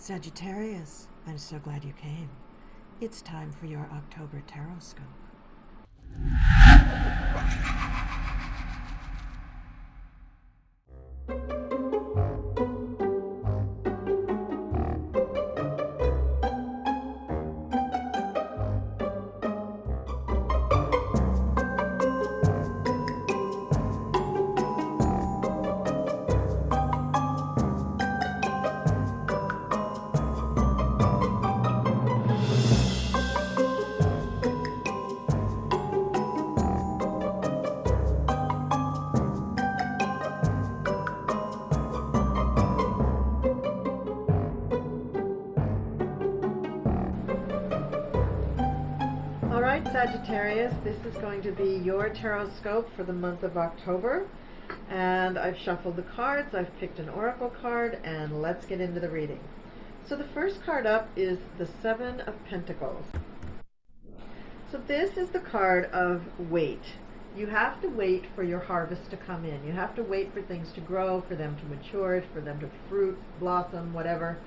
Sagittarius, I'm so glad you came. It's time for your October Tarotscope. Alright, Sagittarius, this is going to be your Tarotscope for the month of October. And I've shuffled the cards, I've picked an oracle card, and let's get into the reading. So the first card up is the Seven of Pentacles. So this is the card of wait. You have to wait for your harvest to come in. You have to wait for things to grow, for them to mature, for them to fruit, blossom, whatever.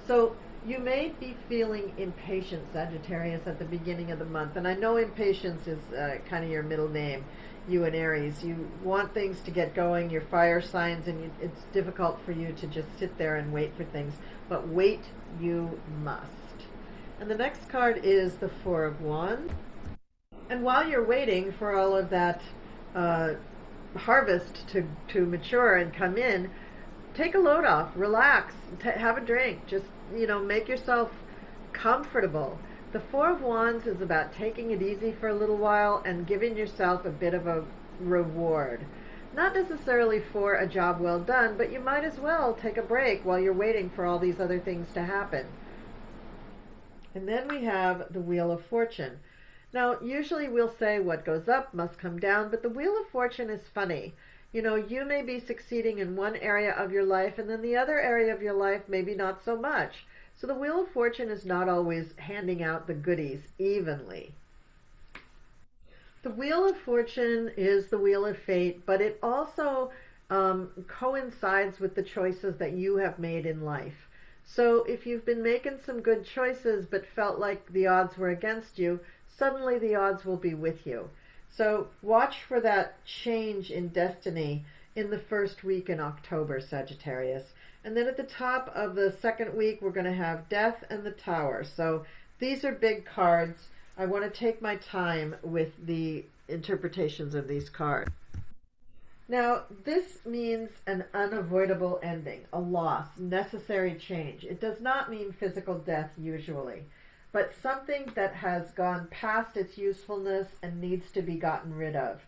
So you may be feeling impatient, Sagittarius, at the beginning of the month. And I know impatience is kind of your middle name, you and Aries. You want things to get going, your fire signs, and it's difficult for you to just sit there and wait for things. But wait you must. And the next card is the Four of Wands. And while you're waiting for all of that harvest to mature and come in, take a load off, relax, have a drink, just, make yourself comfortable. The Four of Wands is about taking it easy for a little while and giving yourself a bit of a reward. Not necessarily for a job well done, but you might as well take a break while you're waiting for all these other things to happen. And then we have the Wheel of Fortune. Now, usually we'll say what goes up must come down, but the Wheel of Fortune is funny. You may be succeeding in one area of your life, and then the other area of your life maybe not so much. So the Wheel of Fortune is not always handing out the goodies evenly. The Wheel of Fortune is the Wheel of Fate, but it also coincides with the choices that you have made in life. So if you've been making some good choices but felt like the odds were against you, suddenly the odds will be with you. So watch for that change in destiny in the first week in October, Sagittarius. And then at the top of the second week, we're going to have Death and the Tower. So these are big cards. I want to take my time with the interpretations of these cards. Now, this means an unavoidable ending, a loss, necessary change. It does not mean physical death usually, but something that has gone past its usefulness and needs to be gotten rid of.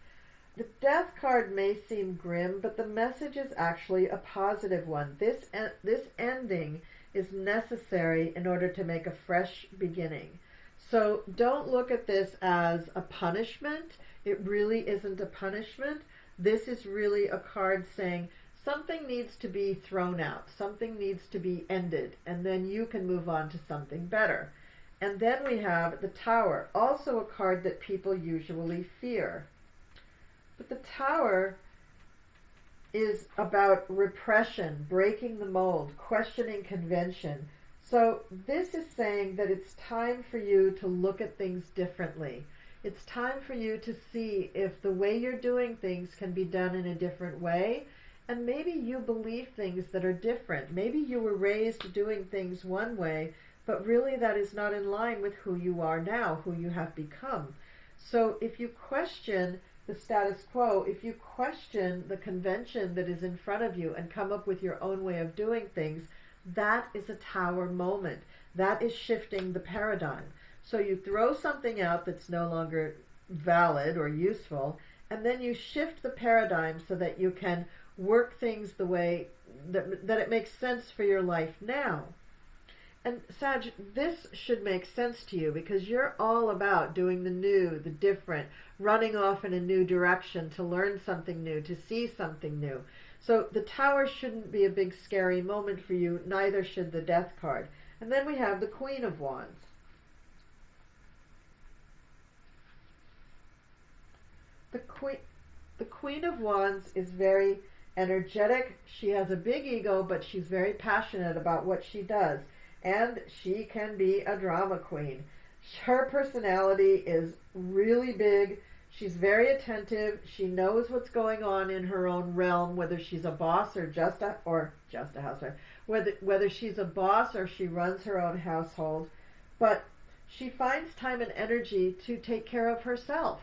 The Death card may seem grim, but the message is actually a positive one. This ending is necessary in order to make a fresh beginning. So don't look at this as a punishment. It really isn't a punishment. This is really a card saying something needs to be thrown out, something needs to be ended, and then you can move on to something better. And then we have the Tower, also a card that people usually fear. But the Tower is about repression, breaking the mold, questioning convention. So this is saying that it's time for you to look at things differently. It's time for you to see if the way you're doing things can be done in a different way. And maybe you believe things that are different. Maybe you were raised doing things one way, but really that is not in line with who you are now, who you have become. So if you question the status quo, if you question the convention that is in front of you and come up with your own way of doing things, that is a Tower moment. That is shifting the paradigm. So you throw something out that's no longer valid or useful, and then you shift the paradigm so that you can work things the way that it makes sense for your life now. And Sag, this should make sense to you because you're all about doing the new, the different, running off in a new direction to learn something new, to see something new. So the Tower shouldn't be a big scary moment for you, neither should the Death card. And then we have the Queen of Wands. The Queen of Wands is very energetic. She has a big ego, but she's very passionate about what she does. and she can be a drama queen. Her personality is really big. She's very attentive. She knows what's going on in her own realm, whether she's a boss or just a housewife, whether she's a boss or she runs her own household. But she finds time and energy to take care of herself.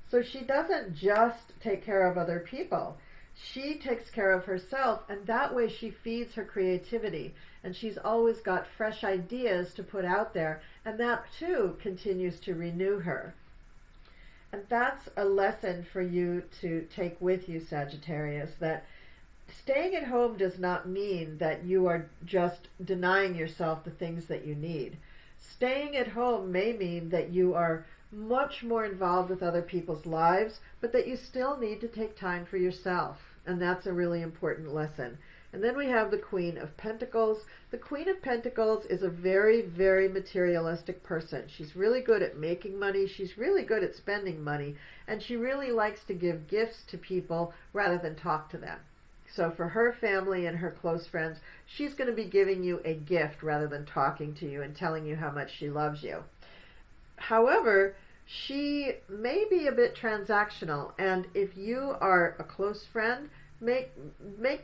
So she doesn't just take care of other people. She takes care of herself, and that way she feeds her creativity. And she's always got fresh ideas to put out there, and that too continues to renew her. And that's a lesson for you to take with you, Sagittarius, that staying at home does not mean that you are just denying yourself the things that you need. Staying at home may mean that you are much more involved with other people's lives, but that you still need to take time for yourself. And that's a really important lesson. And then we have the Queen of Pentacles. The Queen of Pentacles is a very, very materialistic person. She's really good at making money. She's really good at spending money. And she really likes to give gifts to people rather than talk to them. So for her family and her close friends, she's going to be giving you a gift rather than talking to you and telling you how much she loves you. However, she may be a bit transactional, and if you are a close friend, make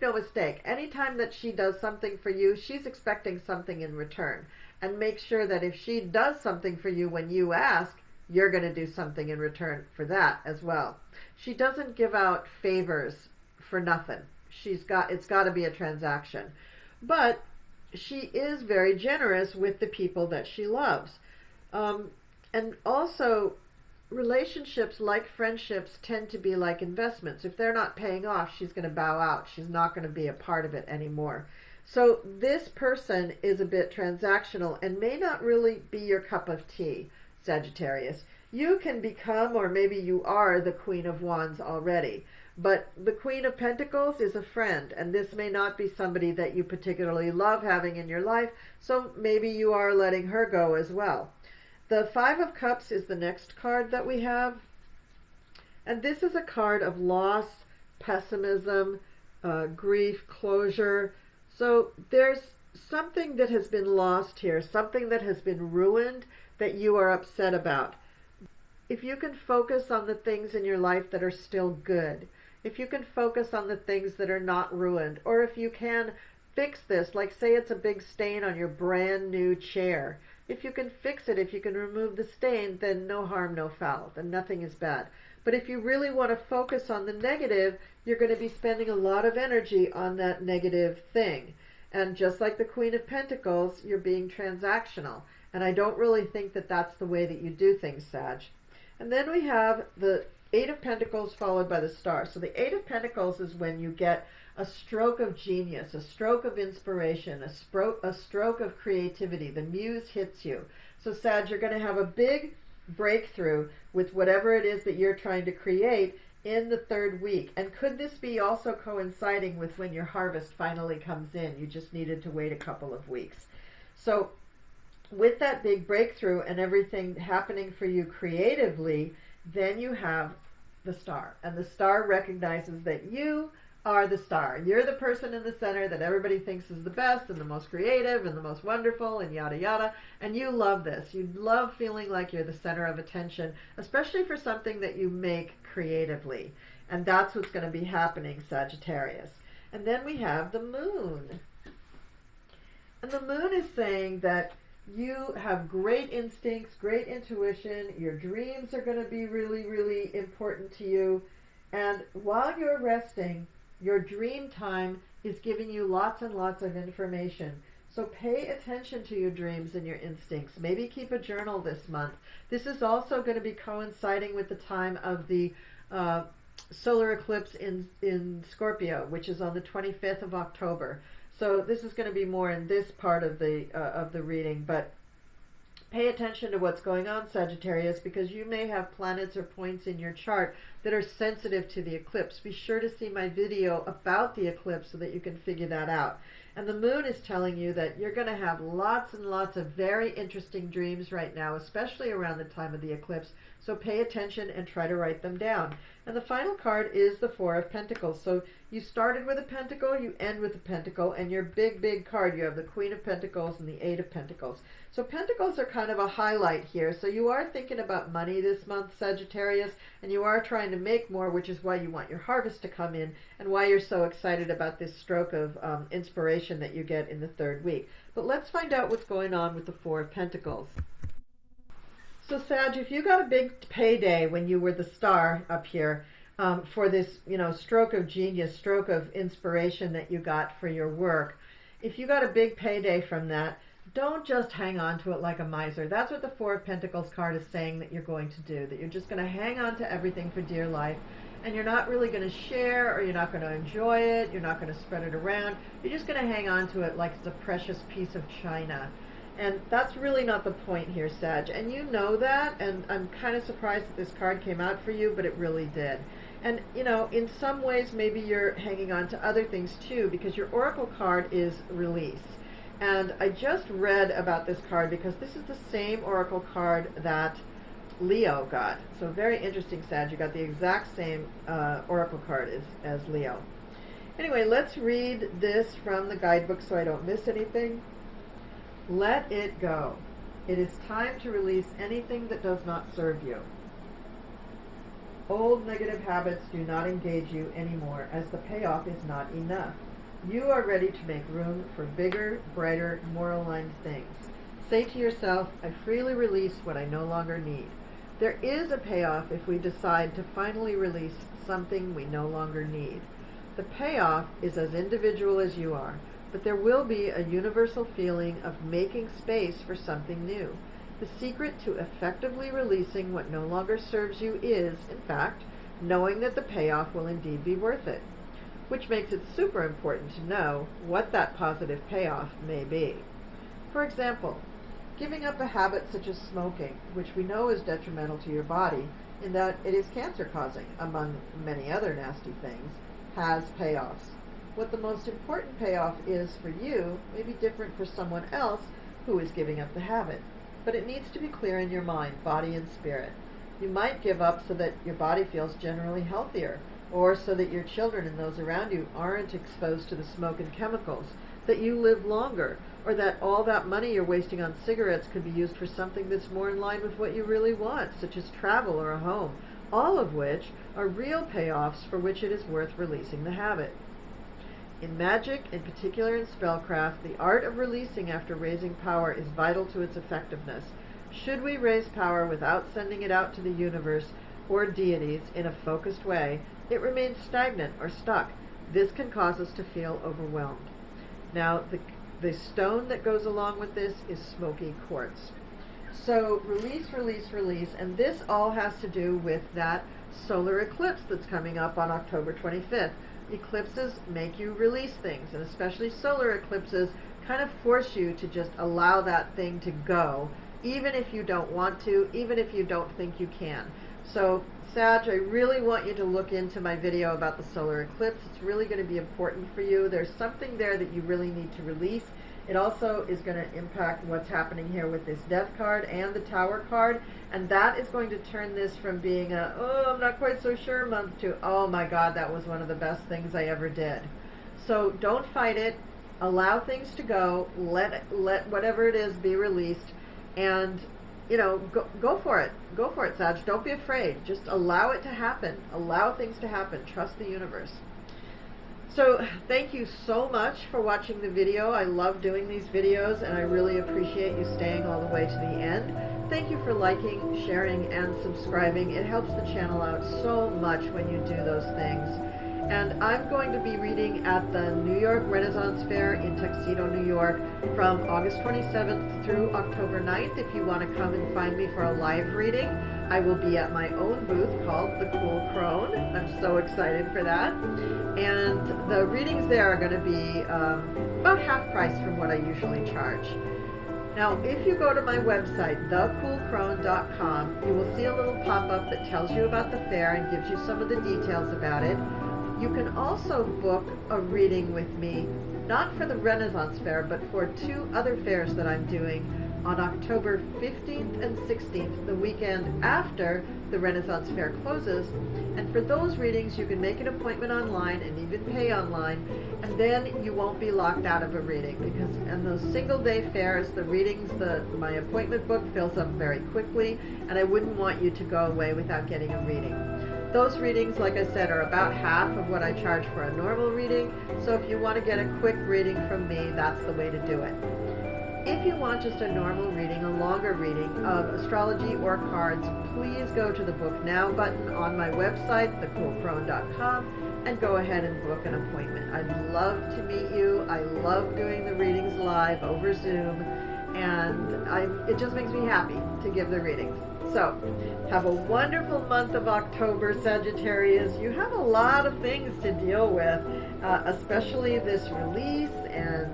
no mistake, anytime that she does something for you, she's expecting something in return. And make sure that if she does something for you when you ask, you're going to do something in return for that as well. She doesn't give out favors for nothing. It's got to be a transaction. But she is very generous with the people that she loves. And also, relationships, like friendships, tend to be like investments. If they're not paying off, she's going to bow out. She's not going to be a part of it anymore. So this person is a bit transactional and may not really be your cup of tea, Sagittarius. You can become, or maybe you are, the Queen of Wands already. But the Queen of Pentacles is a friend, and this may not be somebody that you particularly love having in your life, so maybe you are letting her go as well. The Five of Cups is the next card that we have. And this is a card of loss, pessimism, grief, closure. So there's something that has been lost here, something that has been ruined that you are upset about. If you can focus on the things in your life that are still good, if you can focus on the things that are not ruined, or if you can fix this, like say it's a big stain on your brand new chair, if you can fix it, if you can remove the stain, then no harm, no foul, then nothing is bad. But if you really want to focus on the negative, you're going to be spending a lot of energy on that negative thing. And just like the Queen of Pentacles, you're being transactional. And I don't really think that that's the way that you do things, Sag. And then we have the Eight of Pentacles followed by the Star. So the Eight of Pentacles is when you get a stroke of genius, a stroke of inspiration, a stroke of creativity. The muse hits you. So Sag, you're going to have a big breakthrough with whatever it is that you're trying to create in the third week. And could this be also coinciding with when your harvest finally comes in? You just needed to wait a couple of weeks. So with that big breakthrough and everything happening for you creatively, then you have the Star. And the Star recognizes that you are the star. You're the person in the center that everybody thinks is the best and the most creative and the most wonderful and yada yada. And you love this. You love feeling like you're the center of attention, especially for something that you make creatively. And that's what's going to be happening, Sagittarius. And then we have the Moon. And the Moon is saying that you have great instincts, great intuition. Your dreams are going to be really, really important to you. And while you're resting, your dream time is giving you lots and lots of information. So pay attention to your dreams and your instincts. Maybe keep a journal this month. This is also going to be coinciding with the time of the solar eclipse in Scorpio, which is on the 25th of October. So this is going to be more in this part of the reading, but pay attention to what's going on, Sagittarius, because you may have planets or points in your chart that are sensitive to the eclipse. Be sure to see my video about the eclipse so that you can figure that out. And the Moon is telling you that you're going to have lots and lots of very interesting dreams right now, especially around the time of the eclipse. So pay attention and try to write them down. And the final card is the Four of Pentacles. So you started with a pentacle, you end with a pentacle, and your big card, you have the Queen of Pentacles and the Eight of Pentacles. So pentacles are kind of a highlight here. So you are thinking about money this month, Sagittarius, and you are trying to make more, which is why you want your harvest to come in and why you're so excited about this stroke of inspiration that you get in the third week. But let's find out what's going on with the Four of Pentacles. So Sag, if you got a big payday when you were the star up here for this, stroke of genius, stroke of inspiration that you got for your work, if you got a big payday from that, don't just hang on to it like a miser. That's what the Four of Pentacles card is saying that you're going to do, that you're just going to hang on to everything for dear life, and you're not really going to share, or you're not going to enjoy it, you're not going to spread it around, you're just going to hang on to it like it's a precious piece of china. And that's really not the point here, Sag. And you know that, and I'm kind of surprised that this card came out for you, but it really did. And, in some ways, maybe you're hanging on to other things too, because your oracle card is release. And I just read about this card because this is the same oracle card that Leo got. So very interesting, Sag. You got the exact same oracle card as Leo. Anyway, let's read this from the guidebook so I don't miss anything. Let it go. It is time to release anything that does not serve you. Old negative habits do not engage you anymore, as the payoff is not enough. You are ready to make room for bigger, brighter, more aligned things. Say to yourself, I freely release what I no longer need. There is a payoff if we decide to finally release something we no longer need. The payoff is as individual as you are, but there will be a universal feeling of making space for something new. The secret to effectively releasing what no longer serves you is, in fact, knowing that the payoff will indeed be worth it, which makes it super important to know what that positive payoff may be. For example, giving up a habit such as smoking, which we know is detrimental to your body in that it is cancer-causing, among many other nasty things, has payoffs. What the most important payoff is for you may be different for someone else who is giving up the habit, but it needs to be clear in your mind, body and spirit. You might give up so that your body feels generally healthier, or so that your children and those around you aren't exposed to the smoke and chemicals, that you live longer, or that all that money you're wasting on cigarettes could be used for something that's more in line with what you really want, such as travel or a home, all of which are real payoffs for which it is worth releasing the habit. In magic, in particular in spellcraft, the art of releasing after raising power is vital to its effectiveness. Should we raise power without sending it out to the universe or deities in a focused way, it remains stagnant or stuck. This can cause us to feel overwhelmed. Now, the stone that goes along with this is smoky quartz. So release, release, release, and this all has to do with that solar eclipse that's coming up on October 25th. Eclipses make you release things, and especially solar eclipses kind of force you to just allow that thing to go, even if you don't want to, even if you don't think you can. So, Sag, I really want you to look into my video about the solar eclipse. It's really going to be important for you. There's something there that you really need to release. It also is going to impact what's happening here with this Death card and the Tower card, and that is going to turn this from being a, oh, I'm not quite so sure month to, oh my God, that was one of the best things I ever did. So don't fight it. Allow things to go. Let whatever it is be released, and go for it. Go for it, Sag. Don't be afraid. Just allow it to happen. Allow things to happen. Trust the universe. So thank you so much for watching the video. I love doing these videos, and I really appreciate you staying all the way to the end. Thank you for liking, sharing, and subscribing. It helps the channel out so much when you do those things. And I'm going to be reading at the New York Renaissance Fair in Tuxedo, New York from August 27th through October 9th. If you want to come and find me for a live reading, I will be at my own booth called the Cool Crone. I'm so excited for that. And the readings there are going to be about half price from what I usually charge. Now, if you go to my website, thecoolcrone.com, you will see a little pop-up that tells you about the fair and gives you some of the details about it. You can also book a reading with me, not for the Renaissance Fair, but for 2 other fairs that I'm doing. on October 15th and 16th, the weekend after the Renaissance Fair closes. And for those readings, you can make an appointment online and even pay online, and then you won't be locked out of a reading, because in those single-day fairs, the readings, my appointment book fills up very quickly, and I wouldn't want you to go away without getting a reading. Those readings, like I said, are about half of what I charge for a normal reading, so if you want to get a quick reading from me, that's the way to do it. If you want just a normal reading, a longer reading of astrology or cards, please go to the Book Now button on my website, thecoolcrone.com, and go ahead and book an appointment. I'd love to meet you. I love doing the readings live over Zoom, and it just makes me happy to give the readings. So, have a wonderful month of October, Sagittarius. You have a lot of things to deal with, especially this release, and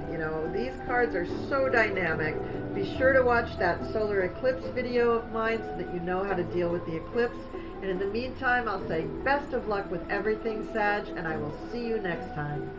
these cards are so dynamic. Be sure to watch that solar eclipse video of mine so that you know how to deal with the eclipse. And in the meantime, I'll say best of luck with everything, Sag, and I will see you next time.